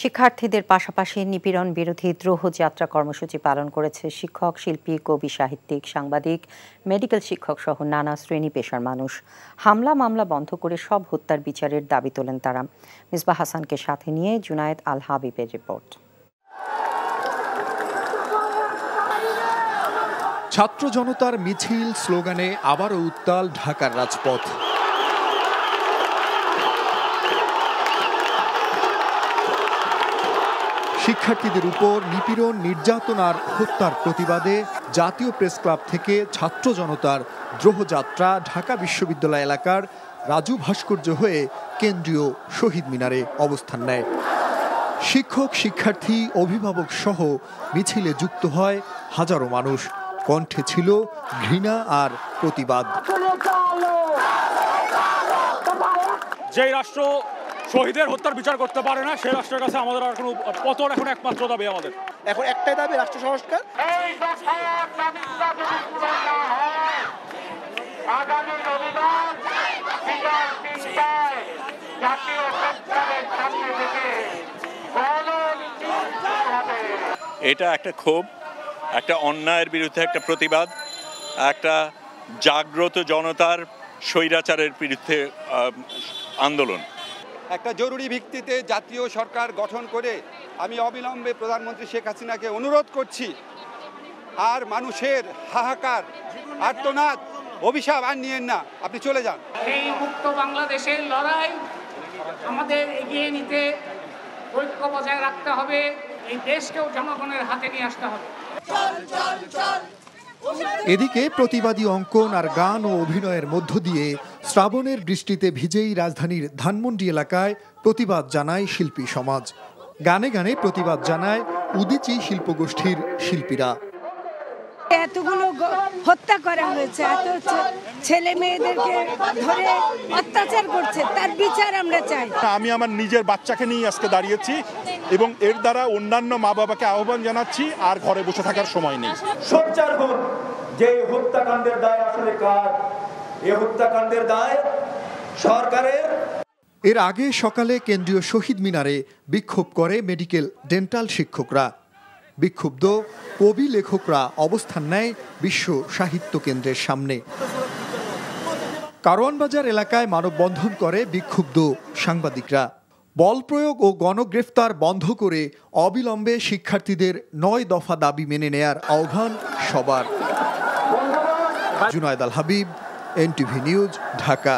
শিক্ষার্থীদের পাশাপাশি নিপীড়ন বিরোধী দ্রোহ যাত্রা কর্মসূচি পালন করেছে শিক্ষক, শিল্পী, কবি, সাহিত্যিক, সাংবাদিক, মেডিকেল শিক্ষক সহ নানা শ্রেণী পেশার মানুষ। হামলা মামলা বন্ধ করে সব হত্যার বিচারের দাবি তোলেন তারা। মিসবাহ হাসানকে সাথে নিয়ে জুনায়েদ আল হাবিবের রিপোর্ট। ছাত্র জনতার মিছিল, স্লোগানে আবারও উত্তাল ঢাকার রাজপথ। শিক্ষার্থীদের উপর নিপীড়ন, নির্যাতন আর হত্যার প্রতিবাদে জাতীয় প্রেস ক্লাব থেকে ছাত্র জনতার দ্রোহযাত্রা ঢাকা বিশ্ববিদ্যালয় এলাকার রাজু ভাস্কর্য হয়ে কেন্দ্রীয় শহীদ মিনারে অবস্থান নেয়। শিক্ষক, শিক্ষার্থী, অভিভাবক সহ মিছিলে যুক্ত হয় হাজারো মানুষ। কণ্ঠে ছিল ঘৃণা আর প্রতিবাদ। যে রাষ্ট্র শহীদের হত্যার বিচার করতে পারে না, সেই রাষ্ট্রের কাছে আমাদের আর কোনো পতন এখন একমাত্র দাবি। আমাদের এখন একটাই দাবি, রাষ্ট্র সংস্কার। এটা একটা ক্ষোভ, একটা অন্যায়ের বিরুদ্ধে একটা প্রতিবাদ, একটা জাগ্রত জনতার স্বৈরাচারের বিরুদ্ধে আন্দোলন। একটা জরুরি ভিত্তিতে জাতীয় সরকার গঠন করে আমি অবিলম্বে প্রধানমন্ত্রী শেখ হাসিনাকে অনুরোধ করছি, আর মানুষের হাহাকার, আর্তনাদ, অভিশাপ আর নিয়েন না, আপনি চলে যান। এই মুক্ত বাংলাদেশের লড়াই আমাদের এগিয়ে নিতে ঐক্য বজায় রাখতে হবে। এই দেশকেও জনগণের হাতে নিয়ে আসতে হবে। এদিকে প্রতিবাদী অঙ্কন আর গান ও অভিনয়ের মধ্য দিয়ে শ্রাবণের বৃষ্টিতে ভিজেই রাজধানীর ধানমন্ডি এলাকায় প্রতিবাদ জানায় শিল্পী সমাজ। গানে গানে প্রতিবাদ জানায় উদীচী শিল্পগোষ্ঠীর শিল্পীরা। এতগুলো হত্যা করা হয়েছে, এত ছেলে মেয়েদেরকে ধরে অত্যাচার করছে, তার বিচার আমরা চাই। আমি আমার নিজের বাচ্চাকে নিয়ে আজকে দাঁড়িয়েছি এবং এর দ্বারা অন্যান্য মা বাবাকে আহ্বান জানাচ্ছি, আর ঘরে বসে থাকার সময় নেই। সোচ্চার হন, যে হত্যাকাণ্ডের দায় আসলে কার? এই হত্যাকাণ্ডের দায় সরকারের। এর আগে সকালে কেন্দ্রীয় শহীদ মিনারে বিক্ষোভ করে মেডিকেল ডেন্টাল শিক্ষকরা। বিক্ষুব্ধ কবি, লেখকরা অবস্থান নেয় বিশ্ব সাহিত্য কেন্দ্রের সামনে। কারওয়ানবাজার এলাকায় মানববন্ধন করে বিক্ষুব্ধ সাংবাদিকরা। বল প্রয়োগ ও গণগ্রেফতার বন্ধ করে অবিলম্বে শিক্ষার্থীদের ৯ দফা দাবি মেনে নেয়ার আহ্বান সবার। জুনায়েদ আল হাবিব, NTV নিউজ, ঢাকা।